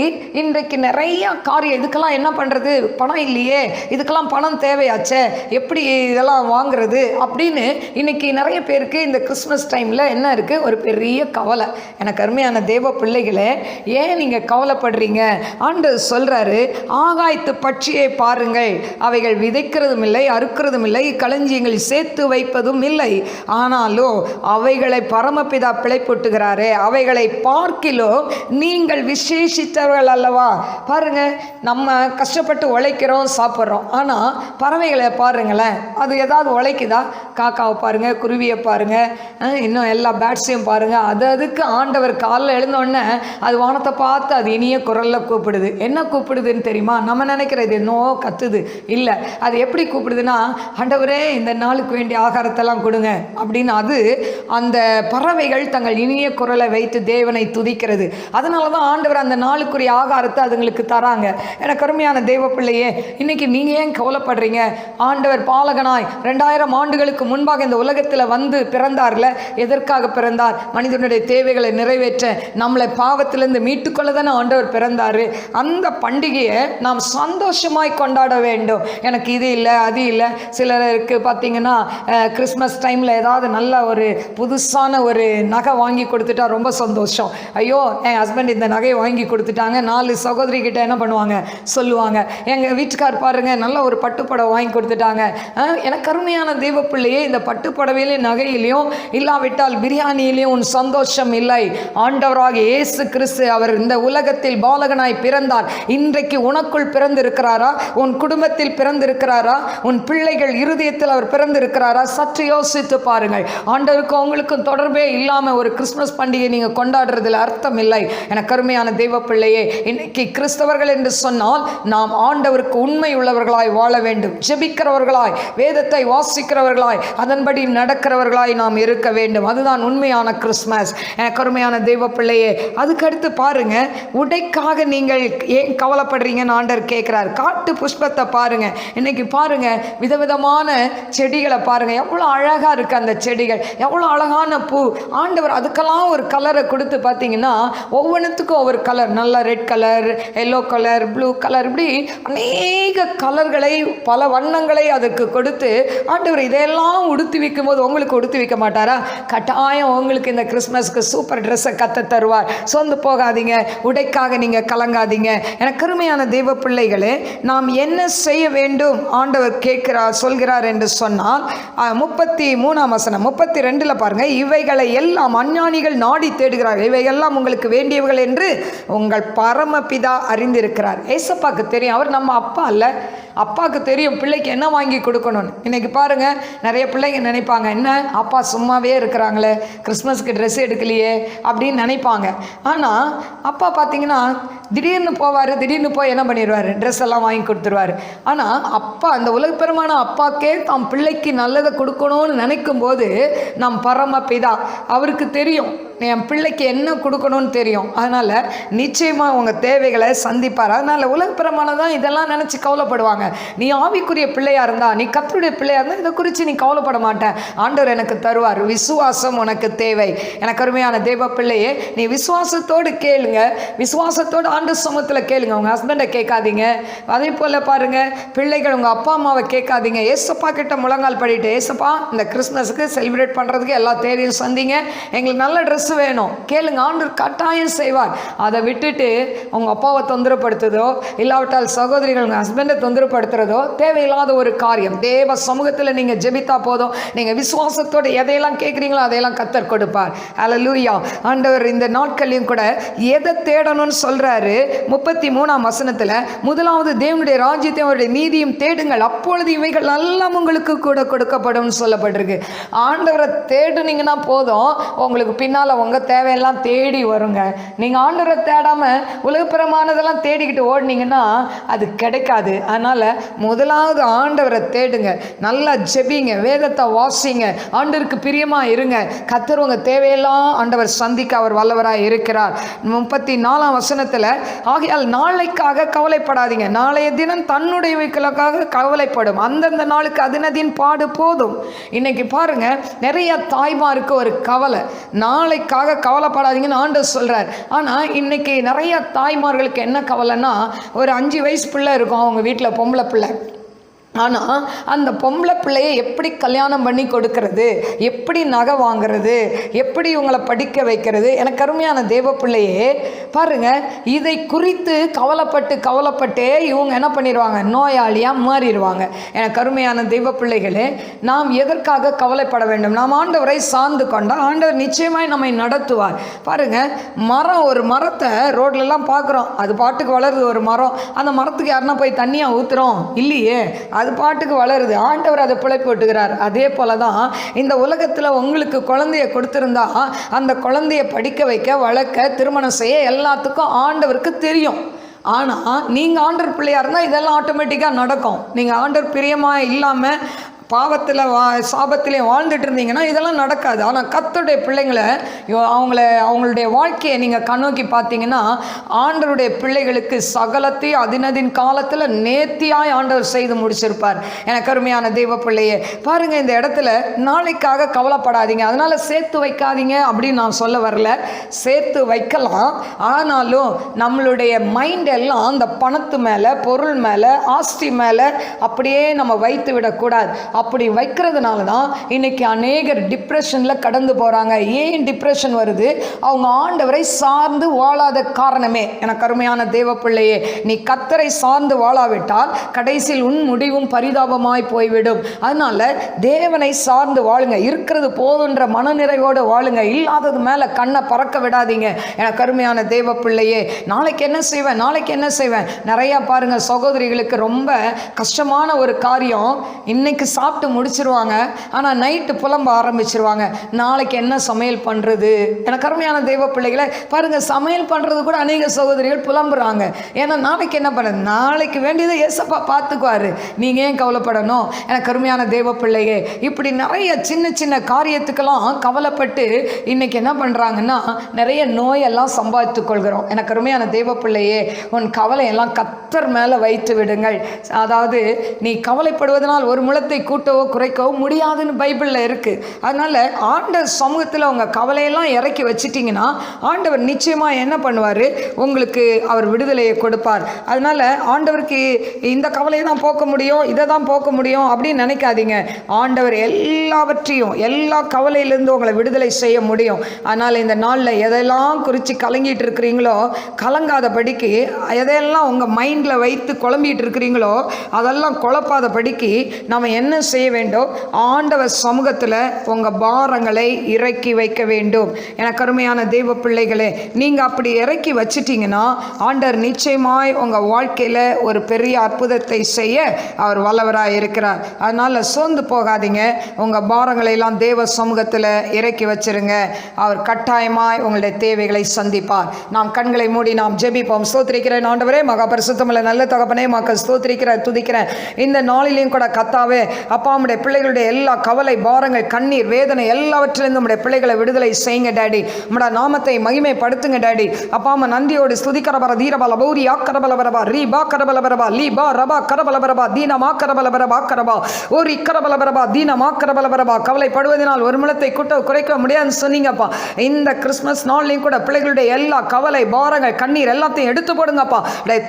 இன்றைக்கு நிறைய காரியம். இதுக்கெல்லாம் என்ன பண்ணுறது, பணம் இல்லையே, இதுக்கெல்லாம் பணம் தேவையாச்சே, எப்படி இதெல்லாம் வாங்குறது அப்படின்னு இன்னைக்கு நிறைய பேருக்கு இந்த கிறிஸ்மஸ் டைமில் என்ன இருக்குது, ஒரு பெரிய கவலை. எனக்கு அருமையான தேவ பிள்ளைகளே, ஏன் நீங்கள் கவலைப்படுறீங்க? ஆண்டவர் சொல்கிறாரு, ஆகாயத்து பட்சியை பாருங்கள், அவைகள் விதைக்கிறதும் இல்லை, அறுக்கிறதும் இல்லை, களஞ்சியங்கள் சேர்த்து வைப்பதும் இல்லை, ஆனாலோ அவைகளை பரமபிதா பிழைப்பூட்டுகிறாரே, அவைகளை பார்க்கிலோ நீங்கள் விசேஷித்தவர்கள் அல்லவா. பாருங்க, நம்ம கஷ்டப்பட்டு உழைக்கிறோம், சாப்பிட்றோம், ஆனால் பறவைகளை பாருங்களேன், அது ஏதாவது உழைக்குதா? காக்காவை பாருங்க, குருவியை பாருங்க, இன்னும் எல்லா பேட்ஸையும் பாருங்க. அதுக்கு ஆண்டவர் காலைல எழுந்தோடனே அது வானத்தை பார்த்து அது இனிய குரலில் கூப்பிடுது. என்ன கூப்பிடுதுன்னு தெரியுமா? நம்ம நினைக்கிறது என்னவோ கத்துது இல்லை, அது எப்படி கூப்பிடுதுன்னா, ஆண்டவரே இந்த நாளுக்கு வேண்டிய ஆகாரத்தெல்லாம் கொடுங்க அப்படின்னு அது அந்த பறவைகள் தங்கள் இனிய குரலை வைத்து தேவனை துதிக்கிறது. அதனால தான் ஆண்டவர் அந்த நாளுக்குரிய ஆகாரத்தை அதுங்களுக்கு தராங்க. எனக்கு அருமையான தெய்வ பிள்ளையே, இன்னைக்கு நீங்கள் ஏன் கவலைப்படுறீங்க? ஆண்டவர் பாலகனாய் 2000 ஆண்டுகளுக்கு முன்பாக இந்த உலகத்தில் வந்து பிறந்தார்ல. எதற்காக பிறந்தார்? மனிதனுடைய தேவைகளை நிறைவேற்ற, நம்மளை பாவத்திலிருந்து மீட்டுக்கொள்ள தானே ஆண்டவர் பிறந்தார். அந்த பண்டிகையை நாம் சந்தோஷமாய் கொண்டாட வேண்டும். எனக்கு இது இல்லை அது இல்லை. சிலருக்கு பார்த்தீங்கன்னா கிறிஸ்மஸ் டைமில் ஏதாவது நல்ல ஒரு புதுசான ஒரு நகை வாங்கி கொடுத்துட்டா ரொம்ப சந்தோஷம். ஐயோ, என் ஹஸ்பண்ட் இந்த நகையை வாங்கி கொடுத்துட்டாங்க, 4 சகோதரி கிட்ட என்ன பண்ணுவாங்க, சொல்லுவாங்க. எங்கள் வீட்டுக்கார் பாருங்க நல்ல ஒரு பட்டுப்படவை வாங்கி கொடுத்துட்டாங்க. எனக்கு அருமையான தெய்வ பிள்ளையே, இந்த பட்டுப்படவையிலையும் நகையிலையும் இல்லாவிட்டால் பிரியாணியிலையும் உன் சந்தோஷம் இல்லை. ஆண்டவராக இயேசு கிறிஸ்து அவர் இந்த உலகத்தில் பாலகனாய் பிறந்தார். இன்றைக்கு உனக்குள் பிறந்திருக்கிறாரா? உன் குடும்பத்தில் பிறந்திருக்கிறாரா? உன் பிள்ளைகள் இருதயத்தில் அவர் பிறந்திருக்கிறாரா? சற்று யோசித்து பாருங்கள். ஆண்டவருக்கும் அவங்களுக்கும் தொடர்பே இல்லாமல் ஒரு கிறிஸ்மஸ் பண்டிகை நீங்கள் கொண்டாடுறதுல அர்த்தம் இல்லை. எனக்கு அருமையான தெய்வ பிள்ளையே, இன்னைக்கு கிறிஸ்தவர்கள் என்று சொன்னால் நாம் ஆண்டவருக்கு உண்மை உள்ளவர்களாய் வாழ வேண்டும். ஜெபிக்கிறவர்களாய், வேதத்தை வாசிக்கிறவர்களாய், அதன்படி நடக்கிறவர்களாய் நாம் இருக்க வேண்டும். அதுதான் உண்மையான கிறிஸ்மஸ். எனக்கு அருமையான தெய்வ பிள்ளையே, அதுக்கடுத்து பாருங்க, உடைக்காக நீங்கள் ஏன் கவலைப்படுறீங்கன்னு ஆண்டவர் கேட்கிறார். காட்டு புஷ்பத்தை பாருங்க, இன்னைக்கு பாருங்க விதவிதமான செடிகளை பாருங்க, எவ்வளோ அழகா இருக்கு அந்த செடிகள், எவ்வளோ அழகான பூ. ஆண்டவர் அதுக்கெல்லாம் ஒரு கலரை கொடுத்து பார்த்தீங்கன்னா ஒவ்வொன்றுத்துக்கும் ஒவ்வொரு கலர், நல்ல red colour, yellow colour, blue colour, இப்படி அநேக கலர்களை பல வண்ணங்களை அதுக்கு கொடுத்து ஆண்டவர் இதெல்லாம் உடுத்தி வைக்கும் போது உங்களுக்கு உடுத்தி வைக்க மாட்டாரா? கட்டாயம் உங்களுக்கு இந்த கிறிஸ்மஸ்க்கு சூப்பர் ட்ரெஸ்ஸை கத்த தருவார். சொந்து போகாதீங்க, உடைக்காக நீங்கள் கலங்காதீங்க. எனக்கு அருமையான தெய்வ பிள்ளைகளே, நாம் என்ன செய்ய வேண்டும் ஆண்டவர் கேட்கிறார் சொல்கிறார் என்று சொன்னால் 33ஆம் வசனம் 32ல் பாருங்க, இவைகளை எல்லாம் அஞ்ஞானிகள் நாடி தேடுகிறார்கள், இவையெல்லாம் உங்களுக்கு வேண்டியவர்கள் என்று உங்கள் பரமபிதா அறிந்திருக்கிறார். ஏசப்பாக்கு தெரியும், அவர் நம்ம அப்பா அல்ல, அப்பாவுக்கு தெரியும் பிள்ளைக்கு என்ன வாங்கி கொடுக்கணும்னு. இன்றைக்கி பாருங்கள், நிறைய பிள்ளைங்க நினைப்பாங்க, என்ன அப்பா சும்மாவே இருக்கிறாங்களே, கிறிஸ்மஸ்க்கு ட்ரெஸ் எடுக்கலையே அப்படின்னு நினைப்பாங்க. ஆனால் அப்பா பார்த்தீங்கன்னா திடீர்னு போவார், திடீர்னு போய் என்ன பண்ணிடுவார், ட்ரெஸ் எல்லாம் வாங்கி கொடுத்துருவார். ஆனால் அப்பா, அந்த உலகப்பெருமான அப்பாக்கே தாம் பிள்ளைக்கு நல்லதை கொடுக்கணும்னு நினைக்கும் போது நம் பரமபிதா அவருக்கு தெரியும் என் பிள்ளைக்கு என்ன கொடுக்கணும்னு தெரியும். அதனால் நிச்சயமாக உங்கள் தேவைகளை சந்திப்பார். அதனால் உலகப்பிரமாணம் தான் இதெல்லாம் நினச்சி கவலைப்படுவாங்க. நீ ஆவிக்குரிய பிள்ளையாக இருந்தால், நீ கர்த்தருடைய பிள்ளையாக இருந்தால் இதை குறித்து நீ கவலைப்பட மாட்டேன். ஆண்டவர் எனக்கு தருவார். விசுவாசம் உனக்கு தேவை. எனக்கு அருமையான தேவ பிள்ளையே, நீ விசுவாசத்தோடு கேளுங்க, விசுவாசத்தோடு ஆண்டு சமூகத்தில் கேளுங்க. உங்கள் ஹஸ்பண்டை கேட்காதீங்க. அதே போல் பாருங்கள், பிள்ளைகள் உங்கள் அப்பா அம்மாவை கேட்காதீங்க. ஏசப்பா கிட்ட முழங்கால் படிட்டு, ஏசப்பா இந்த கிறிஸ்மஸுக்கு செலிப்ரேட் பண்ணுறதுக்கு எல்லா தேவையும் சந்திங்க, எங்களுக்கு நல்ல ட்ரெஸ் வேணும் கேளுங்க, ஆண்டவர் கட்டாயம் செய்வார். அதை விட்டுட்டு உங்கள் அப்பாவை தொந்தரப்படுத்துதோ இல்லாவிட்டால் சகோதரிகள் உங்கள் ஹஸ்பண்டை தொந்தரப்படுத்த ஏற்படுத்துறதோ தேவையில்லாத ஒரு காரியம். தேவ சமூகத்தில் நீங்கள் ஜெபித்தா போதும். நீங்கள் விசுவாசத்தோடு எதையெல்லாம் கேட்குறீங்களோ அதையெல்லாம் கர்த்தர் கொடுப்பார். அல்லேலூயா. ஆண்டவர் இந்த நாட்களையும் கூட எதை தேடணும்னு சொல்றாரு. 33ஆம் வசனத்தில், முதலாவது தேவனுடைய ராஜ்யத்தையும் அவருடைய நீதியும் தேடுங்கள், அப்பொழுது இவைகள் எல்லாம் உங்களுக்கு கூட கொடுக்கப்படும் சொல்லப்பட்டிருக்கு. ஆண்டவரை தேடுனீங்கன்னா போதும், உங்களுக்கு பின்னால் உங்கள் தேவையெல்லாம் தேடி வருங்க. நீங்கள் ஆண்டவரை தேடாமல் உலகப்புறமானதெல்லாம் தேடிக்கிட்டு ஓடினீங்கன்னா அது கிடைக்காது. அதனால் முதலாவது ஆண்டவரை தேடுங்க, நல்லா ஜெபிங்க, வேதத்தை வாசிங்க, ஆண்டவருக்கு பிரியமாக இருங்க. கர்த்தர் உங்கள் தேவையெல்லாம் ஆண்டவர் சந்திக்க அவர் வல்லவராக இருக்கிறார். 34ஆம் வசனத்தில், ஆகையால் நாளைக்காக கவலைப்படாதீங்க, நாளைய தினம் தன்னுடையவைகளுக்காக கவலைப்படும், அந்தந்த நாளுக்கு அதினதின் பாடு போதும். இன்னைக்கு பாருங்க, நிறைய தாய்மாருக்கு ஒரு கவலை, நாளைக்காக கவலைப்படாதீங்கன்னு ஆண்டவர் சொல்றார். ஆனால் இன்னைக்கு நிறைய தாய்மார்களுக்கு என்ன கவலைன்னா, ஒரு 5 வயசு பிள்ளை இருக்கும் அவங்க வீட்டில், பொம்பளை பிள்ளை. ஆனால் அந்த பொம்பளை பிள்ளையை எப்படி கல்யாணம் பண்ணி கொடுக்கறது, எப்படி நகை வாங்கிறது, எப்படி இவங்களை படிக்க வைக்கிறது. எனக்கு அருமையான தேவ பிள்ளையே பாருங்க, இதை குறித்து கவலைப்பட்டே இவங்க என்ன பண்ணிடுவாங்க, நோயாளியாக மாறிடுவாங்க. எனக்கு அருமையான தெய்வ பிள்ளைகளே, நாம் எதற்காக கவலைப்பட வேண்டும்? நாம் ஆண்டவரை சார்ந்து கொண்டால் ஆண்டவர் நிச்சயமாய் நம்மை நடத்துவார். பாருங்க, மரம், ஒரு மரத்தை ரோட்லலாம் பார்க்குறோம், அது பாட்டுக்கு வளருது ஒரு மரம். அந்த மரத்துக்கு யாருன்னா போய் தண்ணியாக ஊற்றுறோம் இல்லையே, அது பாட்டுக்கு வளருது. ஆண்டவர் அதை பிழைப்பு விட்டுகிறார். அதே போல தான் இந்த உலகத்தில் உங்களுக்கு குழந்தைய கொடுத்துருந்தா அந்த குழந்தைய படிக்க வைக்க, வளர்க்க, திருமணம் செய்ய எல்லாத்துக்கும் ஆண்டவருக்கு தெரியும். ஆனால் நீங்கள் ஆண்டவர் பிள்ளையாக இருந்தால் இதெல்லாம் ஆட்டோமேட்டிக்காக நடக்கும். நீங்கள் ஆண்டவர் பிரியமாக இல்லாமல் பாவத்தில் சாபத்திலே வாழ்ந்துட்டு இருந்தீங்கன்னா இதெல்லாம் நடக்காது. ஆனால் கர்த்தருடைய பிள்ளைங்களை, அவங்களுடைய வாழ்க்கையை நீங்கள் கண்ணோக்கி பார்த்தீங்கன்னா, ஆண்டவருடைய பிள்ளைகளுக்கு சகலத்தையும் அதினதின் காலத்தில் நேர்த்தியாய் ஆண்டவர் செய்து முடிச்சிருப்பார். எனக்கு அருமையான தெய்வ பிள்ளையே பாருங்கள், இந்த இடத்துல நாளைக்காக கவலைப்படாதீங்க, அதனால் சேர்த்து வைக்காதீங்க அப்படின்னு நான் சொல்ல வரல. சேர்த்து வைக்கலாம், ஆனாலும் நம்மளுடைய மைண்ட் எல்லாம் அந்த பணத்து மேலே, பொருள் மேலே, ஆஸ்தி மேலே அப்படியே நம்ம வைத்து விடக்கூடாது. அப்படி வைக்கிறதுனால தான் இன்னைக்கு அநேகர் டிப்ரெஷனில் கடந்து போகிறாங்க. ஏன் டிப்ரெஷன் வருது? அவங்க ஆண்டவரை சார்ந்து வாழாத காரணமே. எனக்கு அருமையான தேவ பிள்ளையே, நீ கர்த்தரை சார்ந்து வாழாவிட்டால் கடைசியில் உன் முடிவும் பரிதாபமாய் போய்விடும். அதனால தேவனை சார்ந்து வாழுங்க, இருக்கிறது போதுன்ற மனநிறைவோடு வாழுங்க, இல்லாதது மேலே கண்ணை பறக்க விடாதீங்க. எனக்கு அருமையான தேவ பிள்ளையே, நாளைக்கு என்ன செய்வேன், நாளைக்கு என்ன செய்வேன். நிறையா பாருங்க, சகோதரிகளுக்கு ரொம்ப கஷ்டமான ஒரு காரியம், இன்னைக்கு சாப்பிட்டு முடிச்சிருவாங்க, ஆனால் நைட்டு புலம்ப ஆரம்பிச்சிருவாங்க, நாளைக்கு என்ன சமையல் பண்ணுறது. எனக்கு அருமையான தெய்வ பிள்ளைகளை பாருங்க, சமையல் பண்ணுறது கூட அநேக சகோதரிகள் புலம்புறாங்க. ஏன்னா நாளைக்கு என்ன பண்ணுறது, நாளைக்கு வேண்டியதை ஏசப்பா பார்த்துக்குவாரு, நீங்கள் ஏன் கவலைப்படணும். எனக்கு அருமையான தெய்வ பிள்ளையே, இப்படி நிறைய சின்ன சின்ன காரியத்துக்கெல்லாம் கவலைப்பட்டு இன்னைக்கு என்ன பண்ணுறாங்கன்னா நிறைய நோயெல்லாம் சம்பாதித்து கொள்கிறோம். எனக்கு அருமையான தெய்வ பிள்ளையே, உன் கவலையெல்லாம் கர்த்தர் மேலே வைத்து விடுங்கள். அதாவது நீ கவலைப்படுவதனால் ஒரு முழத்தை கூட்டவோ குறைக்கவோ முடியாதுன்னு பைபிளில் இருக்குது. அதனால் ஆண்டவர் சமூகத்தில் உங்கள் கவலையெல்லாம் இறக்கி வச்சிட்டிங்கன்னா ஆண்டவர் நிச்சயமாக என்ன பண்ணுவார், உங்களுக்கு அவர் விடுதலையை கொடுப்பார். அதனால் ஆண்டவருக்கு இந்த கவலையை தான் போக்க முடியும், இதை தான் போக்க முடியும் அப்படின்னு நினைக்காதீங்க. ஆண்டவர் எல்லாவற்றையும், எல்லா கவலையிலேருந்து உங்களை விடுதலை செய்ய முடியும். அதனால் இந்த நாளில் எதெல்லாம் குறித்து கலங்கிட்டு இருக்கிறீங்களோ, கலங்காதபடிக்கு, எதையெல்லாம் உங்கள் மைண்டில் வைத்து குழம்பிட்டு இருக்கிறீங்களோ அதெல்லாம் குழப்பாத படிக்கு நம்ம என்ன செய்ய வேண்டும், ஆண்டவர் சமூகத்தில் உங்கள் பாரங்களை இறக்கி வைக்க வேண்டும். எனக்கு அருமையான தெய்வ பிள்ளைகளே, நீங்கள் அப்படி இறக்கி வச்சிட்டிங்கன்னா ஆண்டவர் நிச்சயமாய் உங்கள் வாழ்க்கையில் ஒரு பெரிய அற்புதத்தை செய்ய அவர் வல்லவராக இருக்கிறார். அதனால் சோர்ந்து போகாதீங்க, உங்கள் பாரங்களை எல்லாம் தேவ சமூகத்தில் இறக்கி வச்சிருங்க. அவர் கட்டாயமாய் உங்களுடைய தேவைகளை சந்திப்பார். நாம் கண்களை மூடி நாம் ஜெபிப்போம். ஸ்தோத்திரிக்கிறேன் ஆண்டவரே, மகா பரிசுத்தமுள்ள நல்ல தகப்பனே, மக்கள் ஸ்தோத்திரிக்கிறேன், துதிக்கிறேன். இந்த நாளிலையும் கூட கர்த்தாவே அப்பா, உம்முடைய பிள்ளைகளுடைய எல்லா கவலை, பாரங்கள், கண்ணீர், வேதனை எல்லாவற்றிலிருந்து உம்முடைய பிள்ளைகளை விடுதலை செய்யுங்க டாடி. உம்முடைய நாமத்தை மகிமைப்படுத்துங்க டாடி. அப்பா, அம்மா நந்தியோடு ஸ்துதிக்கரபர தீரபல பௌரி ஆக்கரபலபரபா ரீபா கரபலபரபா லீபா ரபா கரபலபரபா தீனமா கரபலபரபா கரபா ஓரி கரபலபரபா தீனமா கரபலபரபா. கவலைப்படுவதனால் ஒரு முழத்தை கூட்ட குறைக்க முடியாதுன்னு சொன்னீங்கப்பா. இந்த கிறிஸ்மஸ் நாள்லையும் கூட பிள்ளைகளுடைய எல்லா கவலை, பாரங்கள், கண்ணீர் எல்லாத்தையும் எடுத்து போடுங்கப்பா.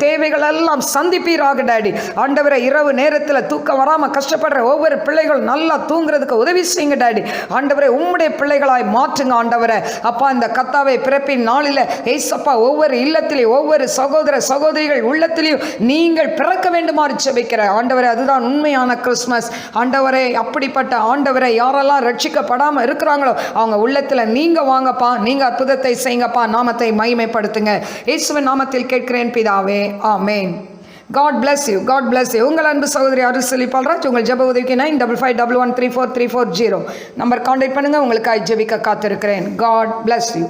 தேவைகள் எல்லாம் சந்திப்பீராக டாடி. ஆண்டவரை இரவு நேரத்தில் தூக்கம் வராமல் கஷ்டப்படுற ஒவ்வொரு பிள்ளைகளும் நல்லா தூங்குறதுக்கு உதவி செய்யுங்க டாடி. ஆண்டவரே உம்முடைய பிள்ளைகளாய் மாற்றுங்க ஆண்டவரே. அப்பா இந்த கத்தாவை பிறப்பின் நாளில் ஏசப்பா ஒவ்வொரு இல்லத்திலையும் ஒவ்வொரு சகோதர சகோதரிகள் உள்ளத்திலையும் நீங்கள் பிறக்க வேண்டுமாறு ஜெபிக்கிற ஆண்டவரே. அதுதான் உண்மையான கிறிஸ்மஸ் ஆண்டவரே. அப்படிப்பட்ட ஆண்டவரை யாரெல்லாம் ரட்சிக்கப்படாமல் இருக்கிறாங்களோ அவங்க உள்ளத்தில் நீங்க வாங்கப்பா, நீங்க அற்புதத்தை செய்யுங்கப்பா, நாமத்தை மகிமைப்படுத்துங்க. இயேசுவின் நாமத்தில் கேட்கிறேன் பிதாவே, ஆமென். God bless you. God bless you. உங்கள் அன்பு சகோதரி அருள்செல்வி பால்ராஜ். உங்கள் ஜெப உதவிக்கு 9551134340 நம்பர் கான்டாக்ட் பண்ணுங்க. உங்களுக்காக ஜெபிக்க காத்திருக்கிறேன். God bless you.